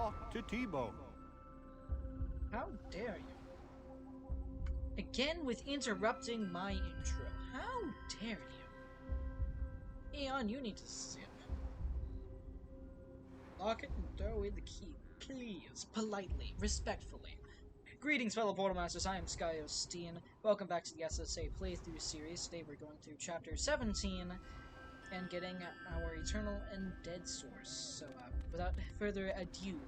talk to T-Bone. How dare you? Again with interrupting my intro. How dare you? Eon, you need to sit. Lock it and throw away the key. Please. Politely. Respectfully. Greetings, fellow Portal Masters. I am SkyO'Steen. Welcome back to the SSA playthrough series. Today we're going through Chapter 17 and getting our Eternal and Dead source. So, without further ado,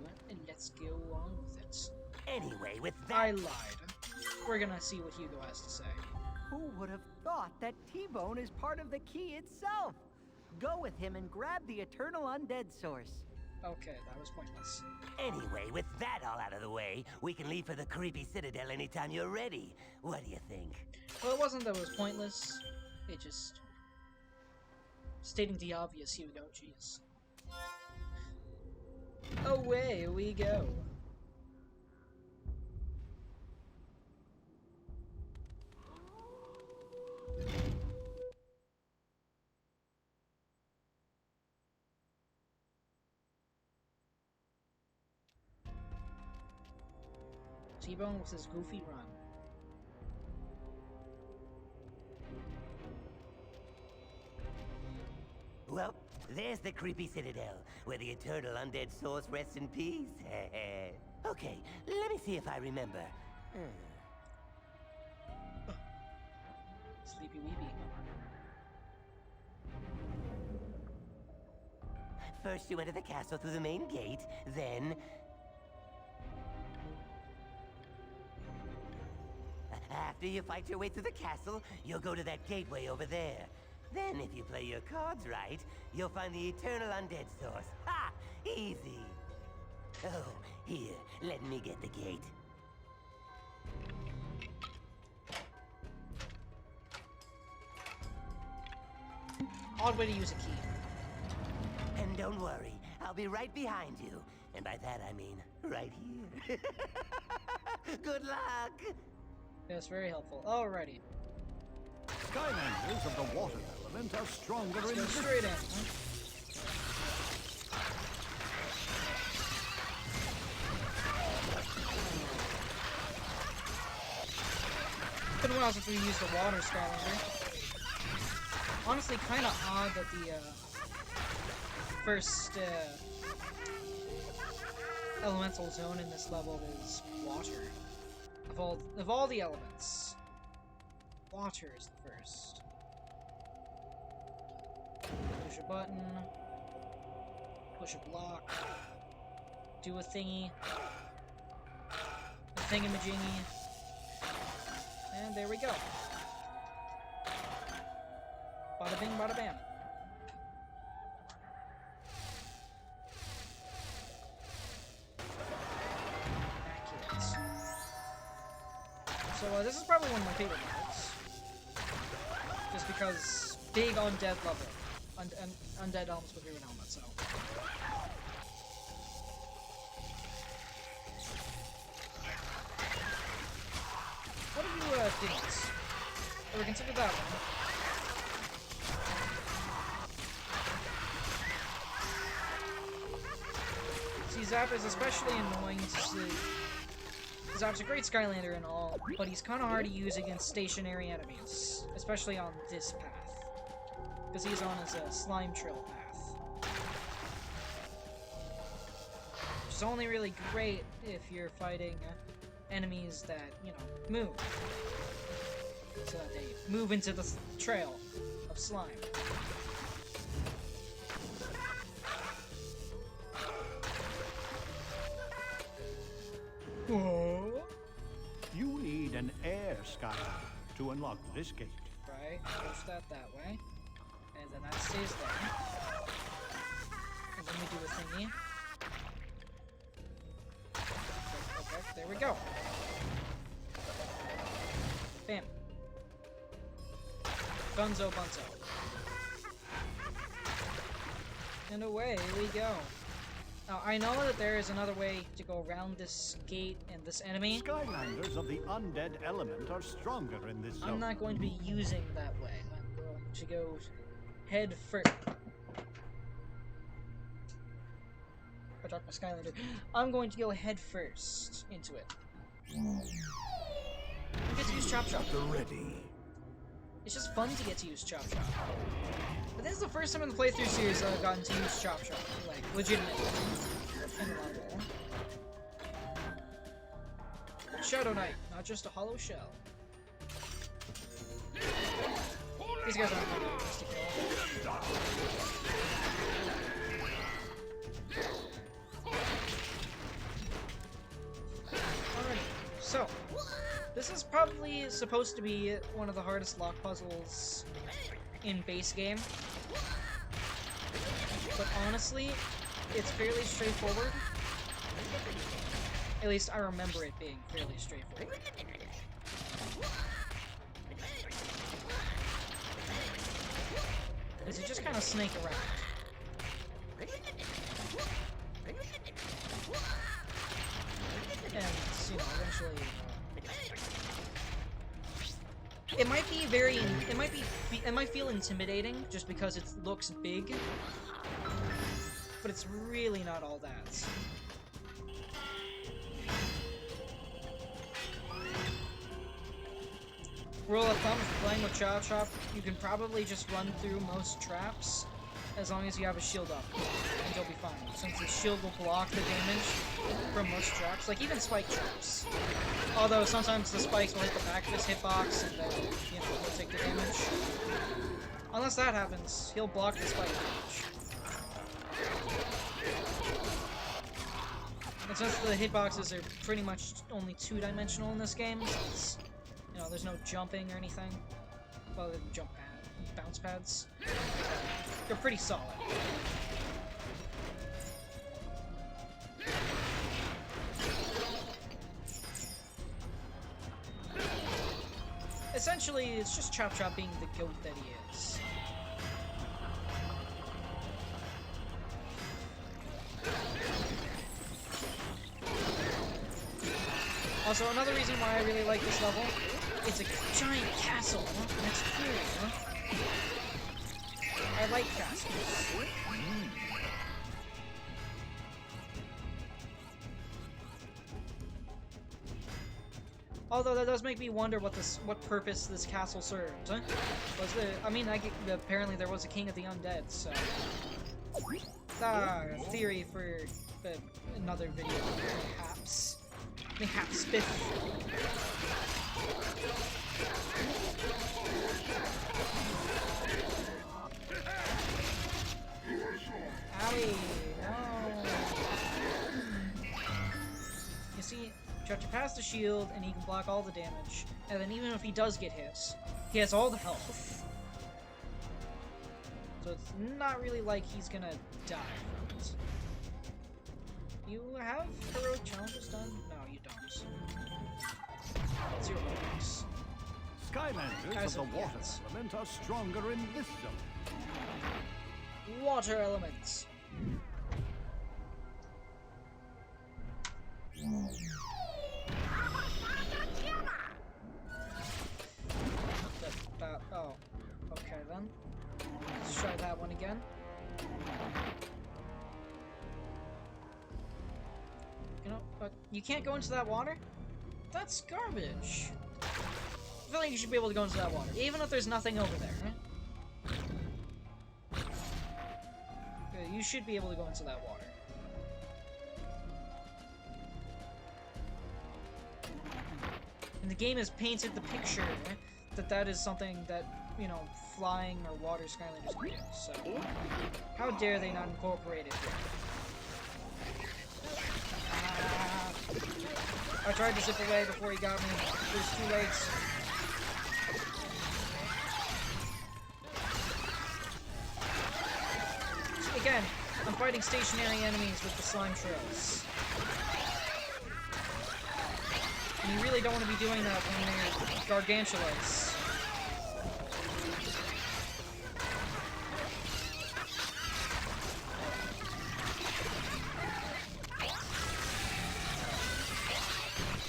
let's go on with it. Anyway, with that... I lied. We're gonna see what Hugo has to say. Who would have thought that T-Bone is part of the key itself? Go with him and grab the Eternal Undead source. Okay, that was pointless. Anyway, with that all out of the way, we can leave for the creepy Citadel anytime you're ready. What do you think? Well, it wasn't that it was pointless. It just... stating the obvious, Hugo, jeez. Away we go. T-Bone with his goofy run. Well, there's the creepy Citadel, where the eternal undead source rests in peace. Okay, let me see if I remember. Sleepy Weepy. First you enter the castle through the main gate, then... After you fight your way through the castle, you'll go to that gateway over there. Then, if you play your cards right, you'll find the eternal undead source. Ha! Easy! Oh, here, let me get the gate. Odd way to use a key. And don't worry, I'll be right behind you. And by that I mean, right here. Good luck! That's very helpful. Alrighty. Skylanders of the water element are stronger Let's in go this... straight in, huh? It's been a while since we used the water Skylander. Honestly, kind of odd that the first elemental zone in this level is water. Of all the elements, water is the first. Push a button, push a block, do a thingy, a thingamajiggy, and there we go. Bada bing, bada bam. So this is probably one of my favorite levels. Just because big undead level. Undead elements with favorite helmet, so. What do you think? Ever consider that one? See, Zap is especially annoying to see. Zap's a great Skylander and all, but he's kind of hard to use against stationary enemies, especially on this path, because he's on his slime trail path, which is only really great if you're fighting enemies that, you know, move, so that they move into the trail of slime. Whoa. You need an air Skylander to unlock this gate. Right, push that way. And then that stays there. And then we do a thingy. Okay, there we go. Bam. Gunzo bunzo. And away we go. Now, I know that there is another way to go around this gate and this enemy. Skylanders of the undead element are stronger in this zone. I'm not going to be using that way. I'm going to go head first. I dropped my Skylander. I'm going to go head first into it. I get to use Chop Chop. Ready. It's just fun to get to use Chop Chop. But this is the first time in the playthrough series that I've gotten to use Chop Chop, like, legitimately. In the level. Shadow Knight, not just a hollow shell. These guys aren't very easy to kill. Alrighty, so this is probably supposed to be one of the hardest lock puzzles in base game. But honestly, it's fairly straightforward. At least I remember it being fairly straightforward. Because you just kind of snake around. And, you know, eventually... it might be very... it might feel intimidating just because it looks big. But it's really not all that. Rule of thumb, if you're playing with Chop Chop, you can probably just run through most traps as long as you have a shield up, and you'll be fine. Since the shield will block the damage from most traps, like even spike traps. Although sometimes the spikes will hit the back of his hitbox, and then, you know, he'll take the damage. Unless that happens, he'll block the spike damage. And since the hitboxes are pretty much only two-dimensional in this game, since, you know, there's no jumping or anything. Well, the bounce pads. They're pretty solid. Essentially, it's just Chop Chop being the goat that he is. Also, another reason why I really like this level, it's a giant castle, and it's cool, huh? I like castles. Although that does make me wonder what purpose this castle served. Huh? Apparently there was a king of the undead, so... theory for another video, perhaps. Perhaps Biff. Owie, no. You see, you have to pass the shield and he can block all the damage. And then even if he does get hit, he has all the health. So it's not really like he's gonna die from it. You have heroic challenges done? No, you don't. 0 bucks. Skylanders of the water element are stronger in this zone. Water elements. Oh, okay then. Let's try that one again. You know, but you can't go into that water? That's garbage. I feel like you should be able to go into that water, even if there's nothing over there. Yeah, you should be able to go into that water. And the game has painted the picture that that is something that, you know, flying or water Skylanders can do, so how dare they not incorporate it here? I tried to zip away before he got me. It was too late. Again, I'm fighting stationary enemies with the slime trails. And you really don't want to be doing that when they're gargantulas.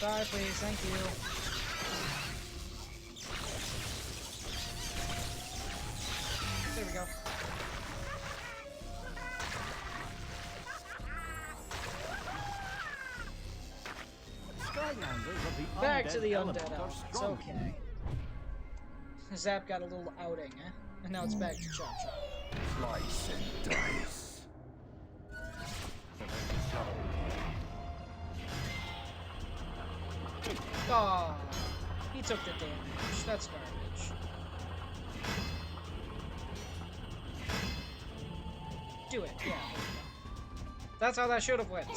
Die, please, thank you. There we go. Skylanders of the Back to undead the element undead are element. It's strong. okay. Zap got a little outing, eh? And now it's back to Chop Chop. Slice and dice. Aw, he took the damage. That's garbage. Do it, yeah. That's how that should have went.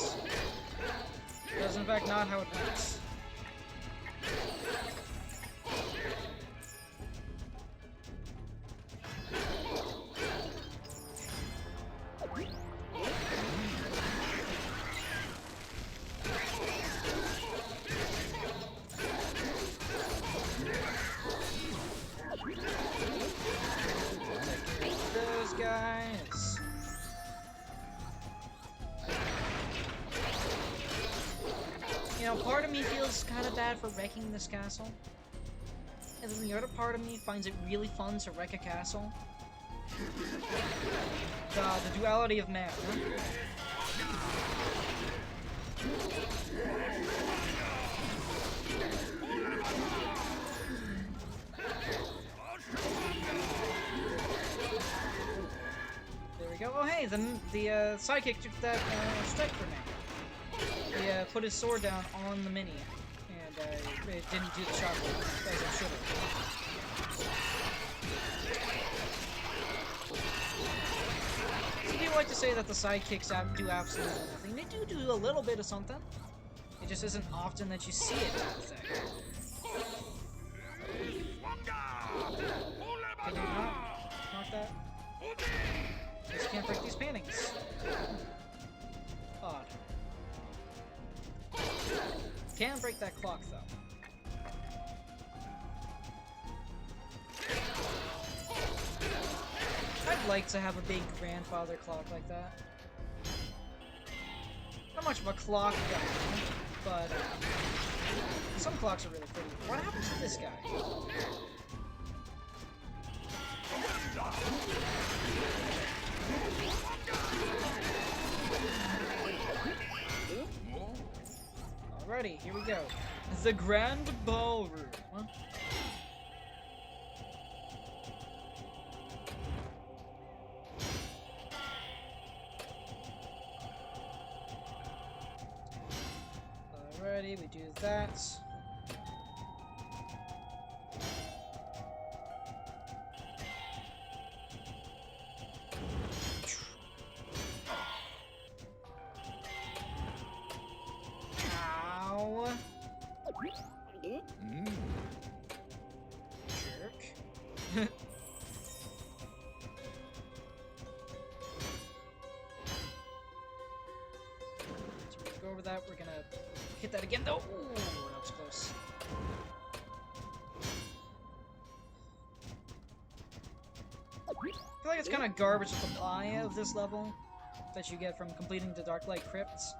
That's in fact not how it went. Those guys. You know, part of me feels kind of bad for wrecking this castle. And then the other part of me finds it really fun to wreck a castle. The duality of man, huh? There we go. Oh hey, the sidekick took that strike for me. He put his sword down on the mini, and it didn't do the shot as it should have. Some people like to say that the sidekicks do absolutely nothing. They do a little bit of something. It just isn't often that you see it type of thing. Can you not that? Just can't break these paintings. Odd. Can't break that clock though. I'd like to have a big grandfather clock like that. Not much of a clock guy, but some clocks are really pretty. What happens to this guy? Alrighty, here we go. The Grand Ballroom. Huh? Alrighty, we do that. Ow. Jerk. So we go over that, we're gonna hit that again though. Ooh, that was close. I feel like it's kind of garbage supply of this level that you get from completing the Darklight Crypts.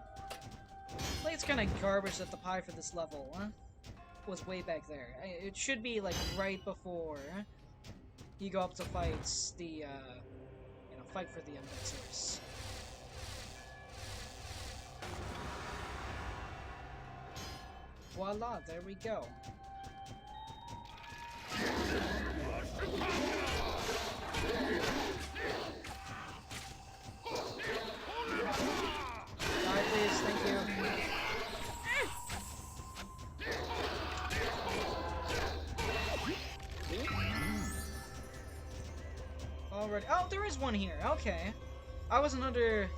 I feel like it's kind of garbage that the pie for this level was way back there. It should be like right before you go up to fight the, fight for the Undead Source. Voila, there we go. Die, please, thank you. Already. Oh, there is one here. Okay. I was under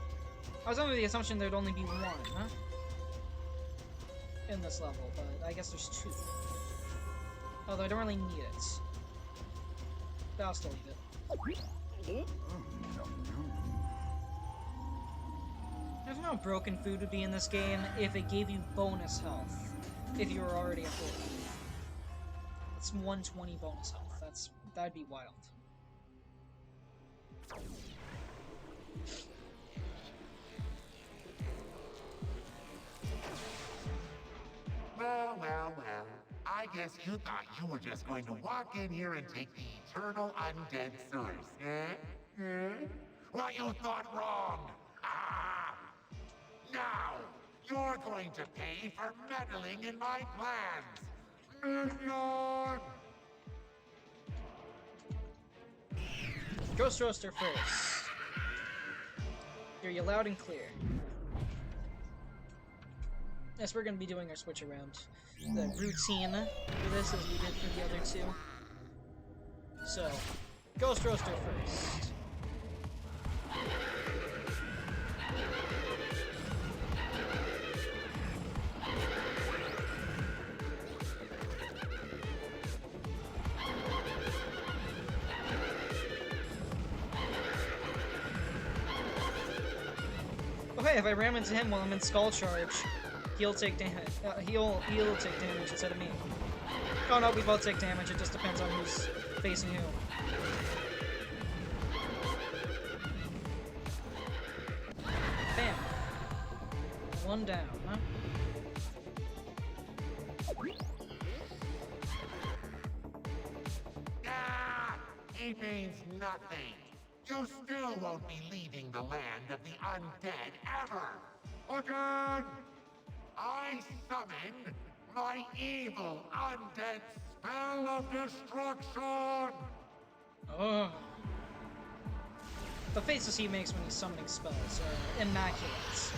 the assumption there'd only be one, huh? In this level, but I guess there's two. Although I don't really need it. But I'll still leave it. There's no broken food would be in this game if it gave you bonus health. If you were already at 40. It's 120 bonus health. That'd be wild. Well. I guess you thought you were just going to walk in here and take the eternal undead source, eh? Well, you thought wrong. Ah! Now, You're going to pay for meddling in my plans. Minion! Ghost Roaster first. Hear you loud and clear. Yes, we're gonna be doing our switch around. The routine for this as we did for the other two. So, Ghost Roaster first. Oh hey, if I ram into him while I'm in Skull Charge, he'll take damage. He'll take damage instead of me. Oh no, we both take damage. It just depends on who's facing who. Bam. One down, huh? Ah, it means nothing. You still won't be leaving the land of the undead ever. Again! I summon my evil undead spell of destruction! Oh. The faces he makes when he's summoning spells are immaculate.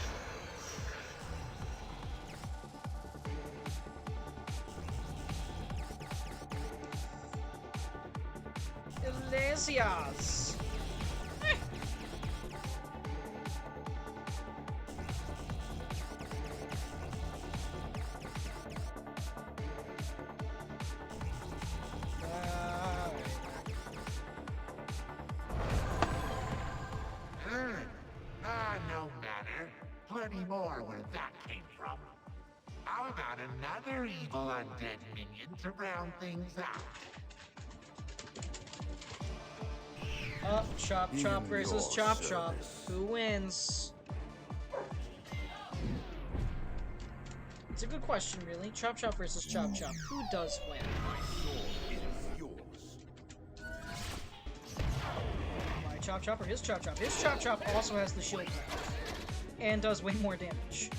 Iglesias! No matter. Plenty more where that came from. How about another evil undead minion to round things out? Chop Chop In versus your Chop Chop. service. Who wins? It's a good question, really. Chop Chop versus Chop Chop. Who does win? My sword is yours. My Chop Chop or his Chop Chop? His Chop Chop also has the shield power and does way more damage.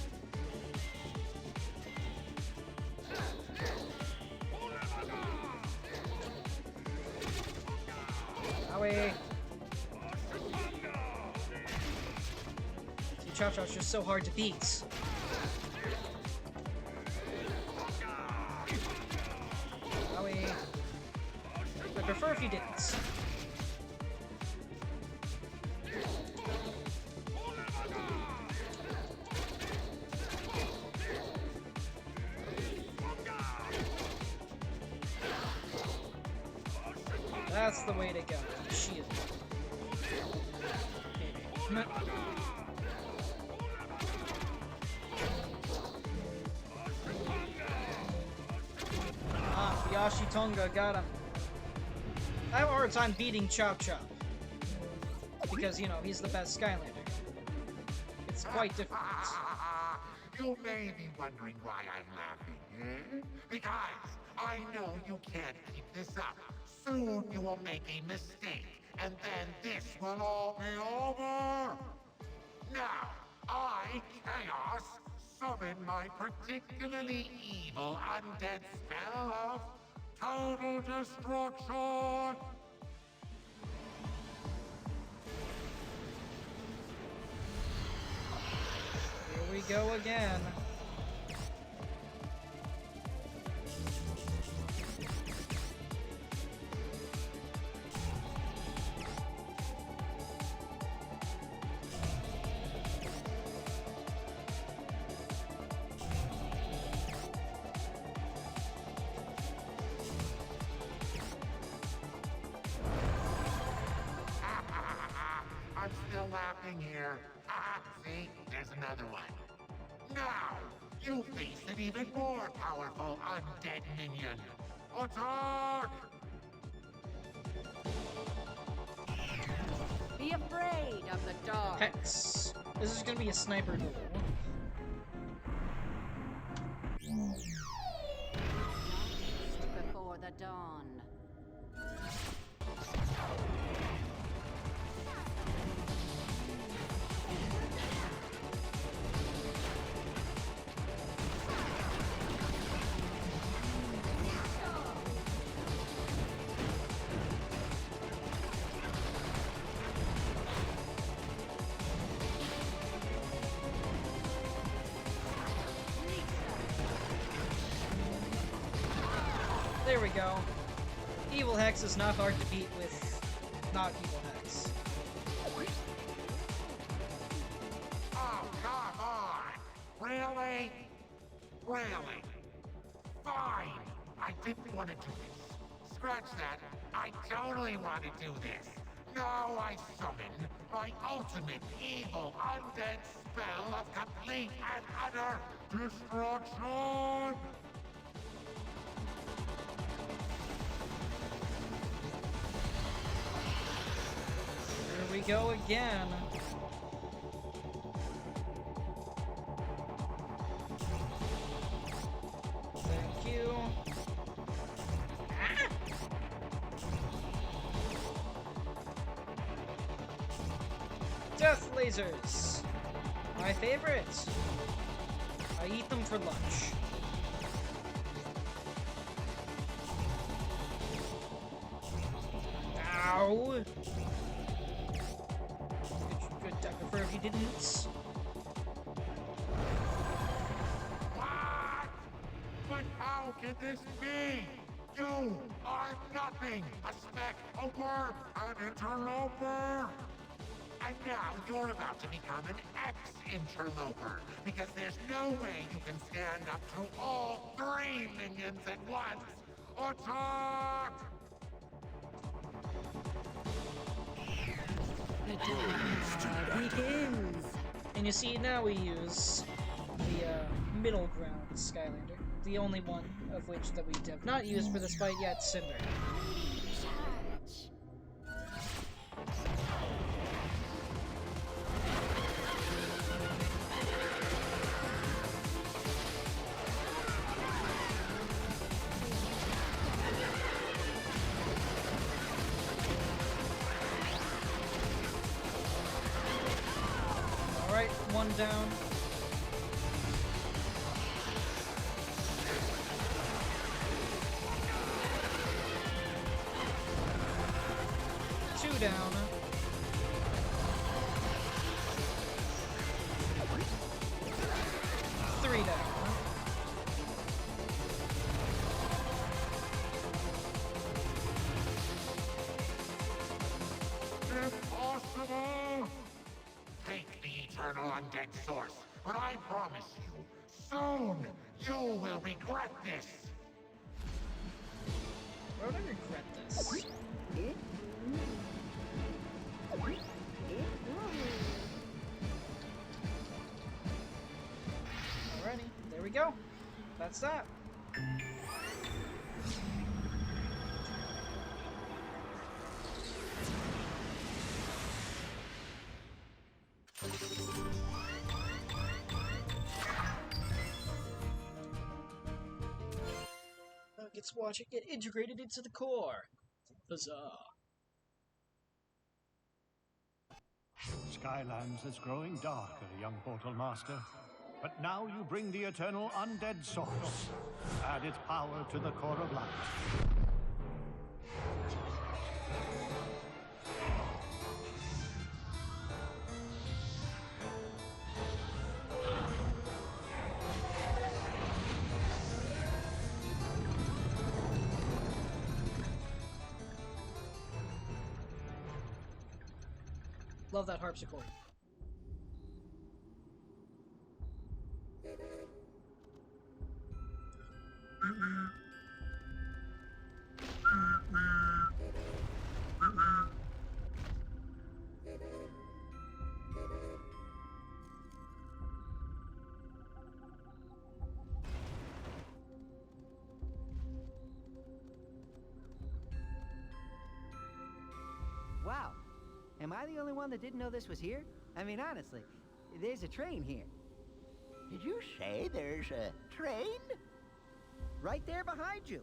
Owie. See, Chop Chop's just so hard to beat. Owie. I prefer if you didn't. That's the way to go. Shield. Maybe. Ah, Yashi Tonga got him. I have a hard time beating Chop Chop. Because, you know, he's the best Skylander. It's quite difficult. You may be wondering why I'm laughing, Because I know you can't keep this up. Soon you will make a mistake, and then this will all be over. Now, I, Chaos, summon my particularly evil undead spell of total destruction. Here we go again. I'm still laughing here. See, there's another one. Now, you face an even more powerful undead minion. Attack! Be afraid of the dark. Hex. This is gonna be a sniper duel. Before the dawn. There we go. Evil Hex is not hard to beat with not Evil Hex. Oh, come on! Really? Really? Fine! I didn't want to do this. Scratch that. I totally want to do this. Now I summon my ultimate evil undead spell of complete and utter destruction! Here we go again. Thank you. Ah! Death lasers! My favorite! I eat them for lunch. Ow! Good, I prefer if you didn't. What? But how can this be? You are nothing! A speck, a worm, an interloper! And now you're about to become an ex-interloper, because there's no way you can stand up to all three minions at once! Attack! Begins. And you see, now we use the middle ground Skylander. The only one of which that we have not used for this fight yet, Cinder. Alright, one down. Two down. Three down. Impossible! Take the eternal undead source, but I promise you, soon you will regret this! Why would I regret this? Alrighty, there we go. That's that. Gets watch it get integrated into the core. Huzzah. Skylands is growing darker, young Portal Master. But now you bring the eternal undead source. Add its power to the core of light. Love that harpsichord. Wow. Am I the only one that didn't know this was here? I mean, honestly, there's a train here. Did you say there's a train? Right there behind you.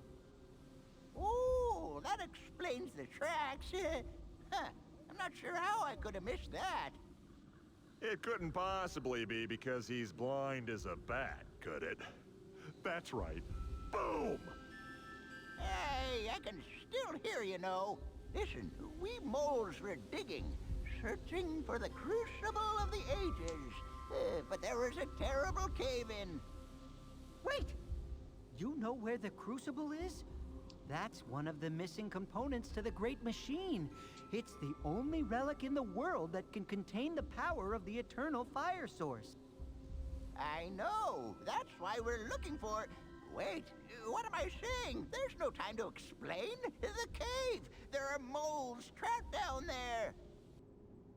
Oh, that explains the tracks. I'm not sure how I could have missed that. It couldn't possibly be because he's blind as a bat, could it? That's right. Boom! Hey, I can still hear you know. Listen, we moles were digging, searching for the crucible of the ages. But there was a terrible cave-in. Wait! You know where the crucible is? That's one of the missing components to the Great Machine. It's the only relic in the world that can contain the power of the eternal fire source. I know. That's why we're looking for... Wait, what am I saying? There's no time to explain. The cave. There are moles trapped down there.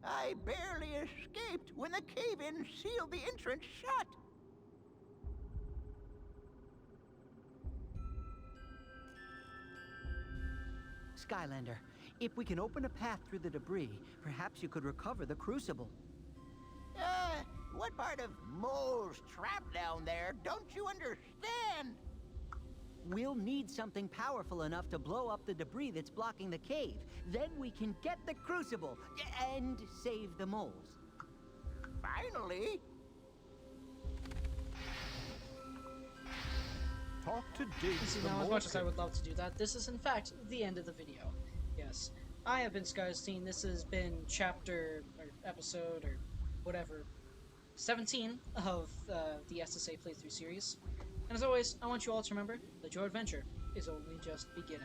I barely escaped when the cave-in sealed the entrance shut. Skylander, if we can open a path through the debris, perhaps you could recover the crucible. What part of moles trapped down there don't you understand? We'll need something powerful enough to blow up the debris that's blocking the cave. Then we can get the crucible and save the moles. Finally? Talk to Dig. See, the now, as much as I Moleskin. would love to do that, this is in fact the end of the video. Yes. I have been SkyO'Steen. This has been chapter, or episode, or whatever, 17 of the SSA playthrough series. And as always, I want you all to remember that your adventure is only just beginning.